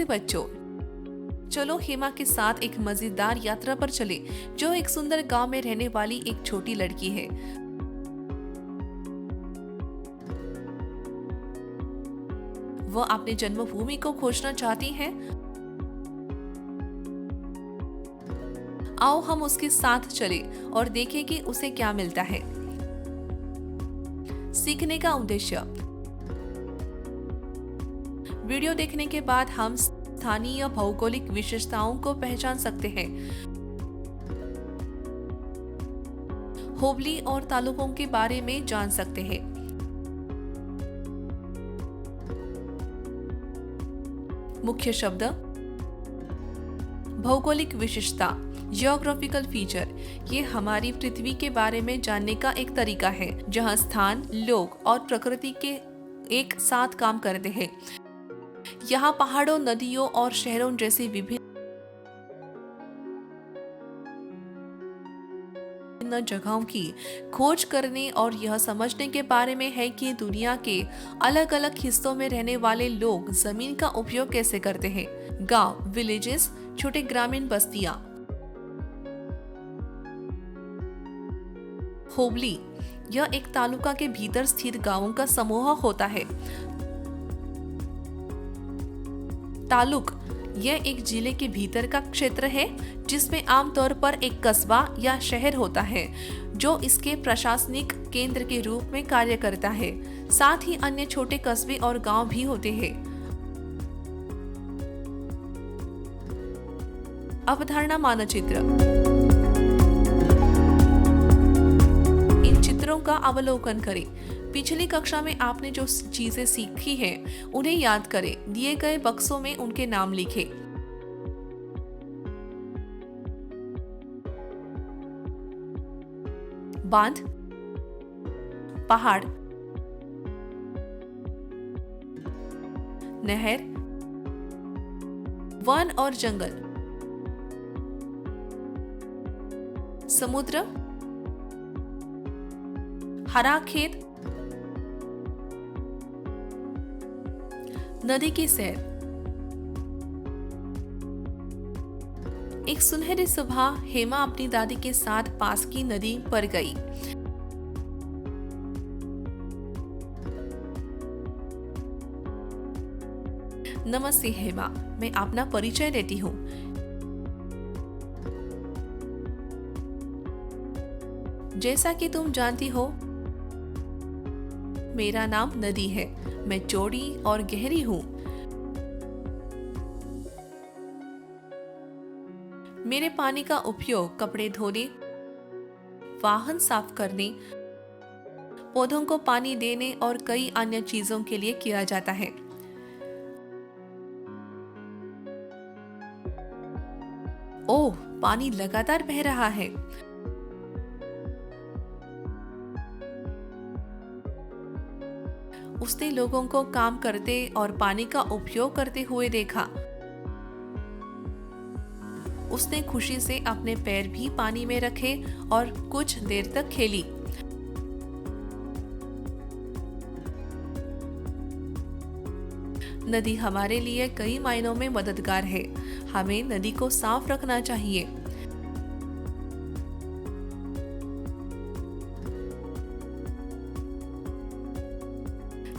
बच्चों, चलो हेमा के साथ एक मजेदार यात्रा पर चले, जो एक सुंदर गांव में रहने वाली एक छोटी लड़की है। वह अपनी जन्मभूमि को खोजना चाहती है। आओ हम उसके साथ चले और देखें कि उसे क्या मिलता है। सीखने का उद्देश्य। वीडियो देखने के बाद हम स्थानीय भौगोलिक विशेषताओं को पहचान सकते हैं, होबली और तालुकों के बारे में जान सकते हैं। मुख्य शब्द। भौगोलिक विशेषता, जियोग्राफिकल फीचर। ये हमारी पृथ्वी के बारे में जानने का एक तरीका है, जहां स्थान, लोग और प्रकृति के एक साथ काम करते हैं। यहाँ पहाड़ों, नदियों और शहरों जैसे विभिन्न जगहों की खोज करने और यह समझने के बारे में है कि दुनिया के अलग अलग हिस्सों में रहने वाले लोग जमीन का उपयोग कैसे करते हैं। गांव, विलेजेस, छोटे ग्रामीण बस्तियां। होबली, यह एक तालुका के भीतर स्थित गांवों का समूह होता है। तालुक, यह एक जिले के भीतर का क्षेत्र है जिसमें आमतौर पर एक कस्बा या शहर होता है, जो इसके प्रशासनिक केंद्र के रूप में कार्य करता है। साथ ही अन्य छोटे कस्बे और गांव भी होते हैं। अवधारणा मानचित्र। इन चित्रों का अवलोकन करें। पिछली कक्षा में आपने जो चीजें सीखी हैं, उन्हें याद करें। दिए गए बक्सों में उनके नाम लिखें। बांध, पहाड़, नहर, वन और जंगल, समुद्र, हरा खेत, नदी की सैर। एक सुनहरी सुबह हेमा अपनी दादी के साथ पास की नदी पर गई। नमस्ते हेमा, मैं अपना परिचय देती हूँ। जैसा कि तुम जानती हो, मेरा नाम नदी है। मैं चौड़ी और गहरी हूँ। मेरे पानी का उपयोग कपड़े धोने, वाहन साफ करने, पौधों को पानी देने और कई अन्य चीजों के लिए किया जाता है। ओह, पानी लगातार बह रहा है। उसने लोगों को काम करते और पानी का उपयोग करते हुए देखा। उसने खुशी से अपने पैर भी पानी में रखे और कुछ देर तक खेली। नदी हमारे लिए कई मायनों में मददगार है। हमें नदी को साफ रखना चाहिए।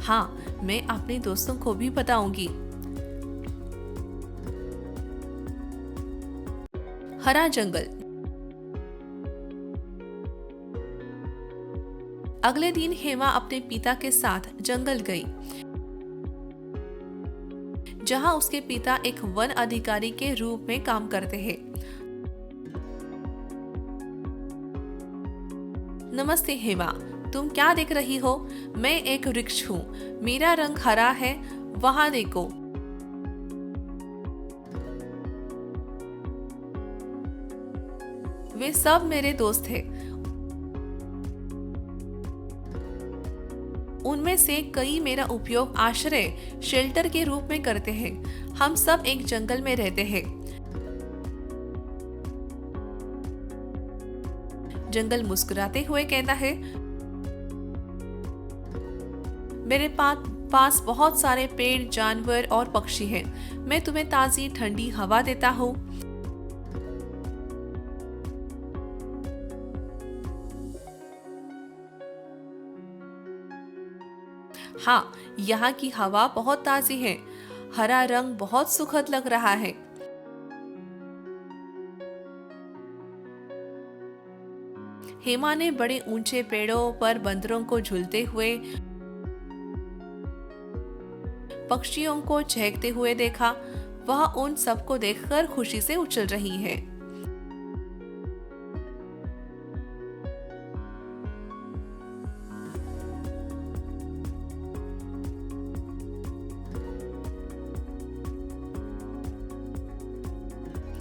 हाँ, मैं अपने दोस्तों को भी बताऊंगी। हरा जंगल। अगले दिन हेमा अपने पिता के साथ जंगल गई, जहां उसके पिता एक वन अधिकारी के रूप में काम करते हैं। नमस्ते हेमा, तुम क्या देख रही हो? मैं एक वृक्ष हूँ। मेरा रंग हरा है। वहां देखो। वे सब मेरे दोस्त हैं। उनमें से कई मेरा उपयोग आश्रय, शेल्टर के रूप में करते हैं। हम सब एक जंगल में रहते हैं। जंगल मुस्कुराते हुए कहता है, पास बहुत सारे पेड़, जानवर और पक्षी हैं। मैं तुम्हें ताज़ी ठंडी हवा देता हूँ। हाँ, यहाँ की हवा बहुत ताज़ी है। हरा रंग बहुत सुखद लग रहा है। हेमा ने बड़े ऊंचे पेड़ों पर बंदरों को झूलते हुए, पक्षियों को चहकते हुए देखा। वह उन सबको देखकर खुशी से उछल रही है।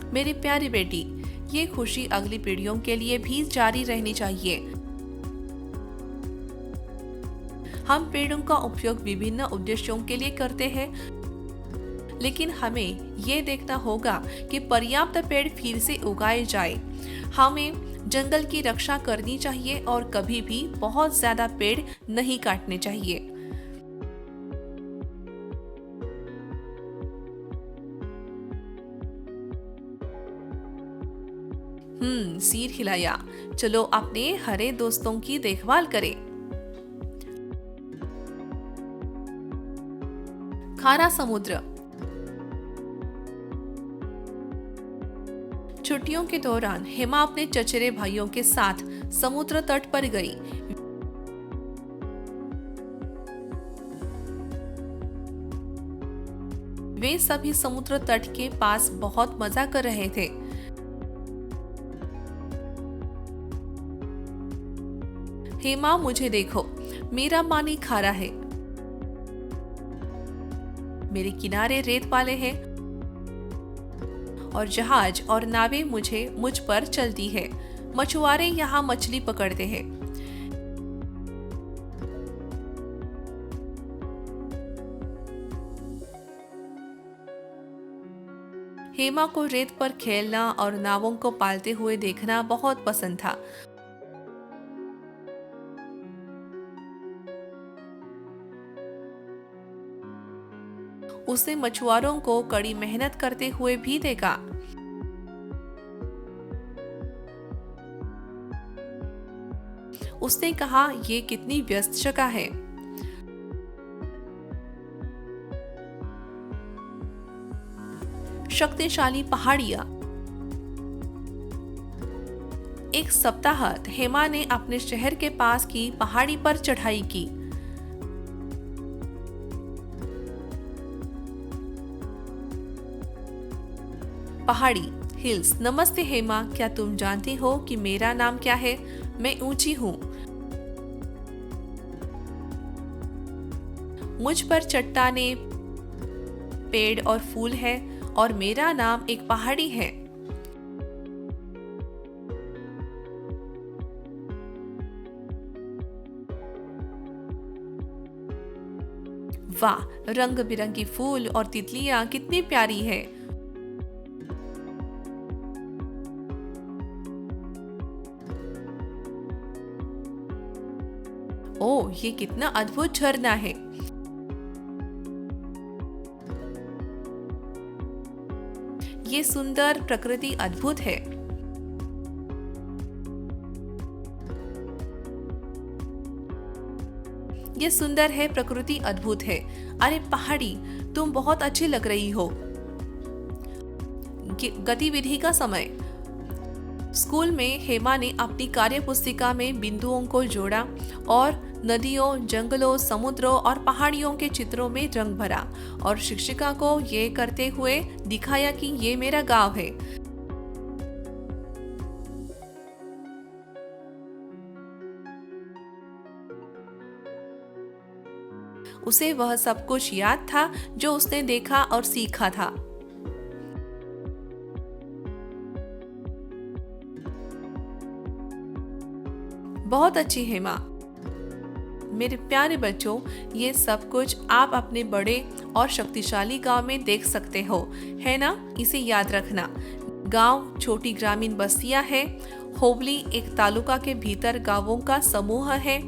मेरी प्यारी बेटी, ये खुशी अगली पीढ़ियों के लिए भी जारी रहनी चाहिए। हम पेड़ों का उपयोग विभिन्न उद्देश्यों के लिए करते हैं, लेकिन हमें ये देखना होगा कि पर्याप्त पेड़ फिर से उगाए जाए। हमें जंगल की रक्षा करनी चाहिए और कभी भी बहुत ज्यादा पेड़ नहीं काटने चाहिए। सिर हिलाया। चलो अपने हरे दोस्तों की देखभाल करें। खारा समुद्र। छुट्टियों के दौरान हेमा अपने चचेरे भाइयों के साथ समुद्र तट पर गई। वे सभी समुद्र तट के पास बहुत मजा कर रहे थे। हेमा, मुझे देखो, मेरा पानी खारा है। मेरे किनारे रेत वाले हैं और जहाज और नावें मुझ पर चलती है। मछुआरे यहाँ मछली पकड़ते हैं। हेमा को रेत पर खेलना और नावों को पालते हुए देखना बहुत पसंद था। उसने मछुआरों को कड़ी मेहनत करते हुए भी देखा। उसने कहा, ये कितनी व्यस्त जगह है। शक्तिशाली पहाड़ियां। एक सप्ताह हेमा ने अपने शहर के पास की पहाड़ी पर चढ़ाई की। पहाड़ी, हिल्स। नमस्ते हेमा, क्या तुम जानती हो कि मेरा नाम क्या है? मैं ऊंची हूँ। मुझ पर चट्टाने, पेड़ और फूल है और मेरा नाम एक पहाड़ी है। वाह, रंग बिरंगी फूल और तितलियां कितनी प्यारी है। ओह, ये कितना अद्भुत झरना है। ये सुंदर प्रकृति अद्भुत है। ये सुंदर है, प्रकृति अद्भुत है। अरे पहाड़ी, तुम बहुत अच्छी लग रही हो। गतिविधि का समय। स्कूल में हेमा ने अपनी कार्य पुस्तिका में बिंदुओं को जोड़ा और नदियों, जंगलों, समुद्रों और पहाड़ियों के चित्रों में रंग भरा और शिक्षिका को ये करते हुए दिखाया कि ये मेरा गांव है। उसे वह सब कुछ याद था जो उसने देखा और सीखा था। बहुत अच्छी हेमा। मेरे प्यारे बच्चों, ये सब कुछ आप अपने बड़े और शक्तिशाली गांव में देख सकते हो, है ना? इसे याद रखना। गांव छोटी ग्रामीण बस्तियां हैं। होबली एक तालुका के भीतर गांवों का समूह है।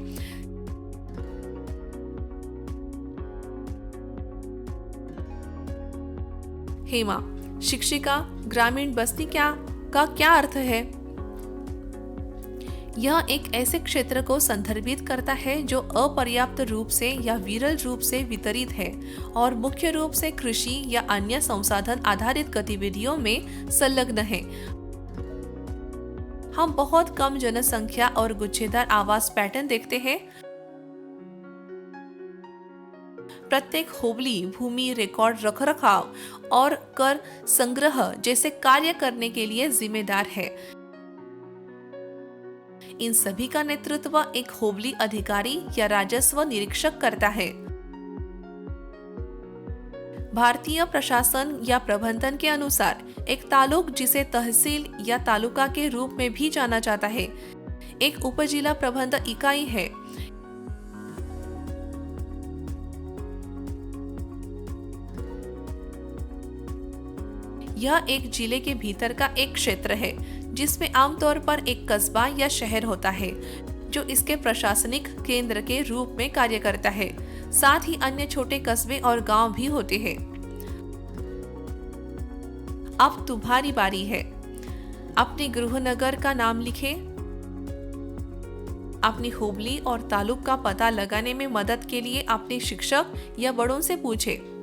हेमा, शिक्षिका, ग्रामीण बस्ती का क्या अर्थ है? यह एक ऐसे क्षेत्र को संदर्भित करता है जो अपर्याप्त रूप से या विरल रूप से वितरित है और मुख्य रूप से कृषि या अन्य संसाधन आधारित गतिविधियों में संलग्न है। हम बहुत कम जनसंख्या और गुच्छेदार आवास पैटर्न देखते हैं। प्रत्येक होबली भूमि रिकॉर्ड रखरखाव और कर संग्रह जैसे कार्य करने के लिए जिम्मेदार है। इन सभी का नेतृत्व एक होबली अधिकारी या राजस्व निरीक्षक करता है। भारतीय प्रशासन या प्रबंधन के अनुसार एक तालुक, जिसे तहसील या तालुका के रूप में भी जाना जाता है, एक उपजिला प्रबंधन इकाई है। यह एक जिले के भीतर का एक क्षेत्र है जिसमें आमतौर पर एक कस्बा या शहर होता है जो इसके प्रशासनिक केंद्र के रूप में कार्य करता है। साथ ही अन्य छोटे कस्बे और गांव भी होते हैं। अब तुम्हारी बारी है। अपने गृहनगर का नाम लिखें। अपनी होबली और तालुक का पता लगाने में मदद के लिए अपने शिक्षक या बड़ों से पूछें।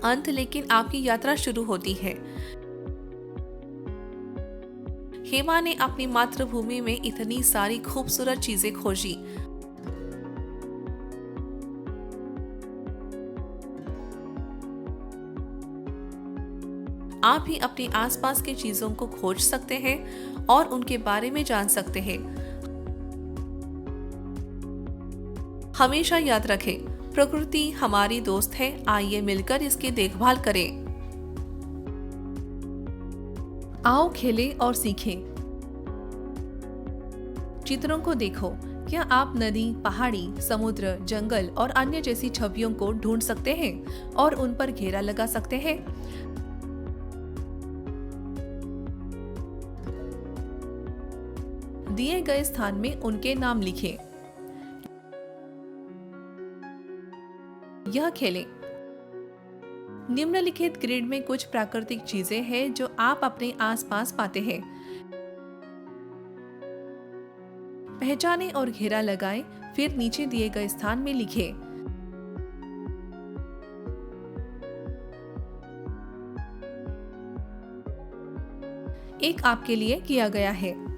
अंत लेकिन आपकी यात्रा शुरू होती है। हेमा ने अपनी मातृभूमि में इतनी सारी खूबसूरत चीजें खोजी। आप भी अपने आसपास की चीजों को खोज सकते हैं और उनके बारे में जान सकते हैं। हमेशा याद रखें, प्रकृति हमारी दोस्त है। आइए मिलकर इसकी देखभाल करें। आओ खेलें और सीखें। चित्रों को देखो। क्या आप नदी, पहाड़ी, समुद्र, जंगल और अन्य जैसी छवियों को ढूंढ सकते हैं और उन पर घेरा लगा सकते हैं? दिए गए स्थान में उनके नाम लिखें। यह खेलें। निम्नलिखित ग्रिड में कुछ प्राकृतिक चीजें हैं जो आप अपने आसपास पाते हैं। पहचानें और घेरा लगाएं, फिर नीचे दिए गए स्थान में लिखें। एक आपके लिए किया गया है।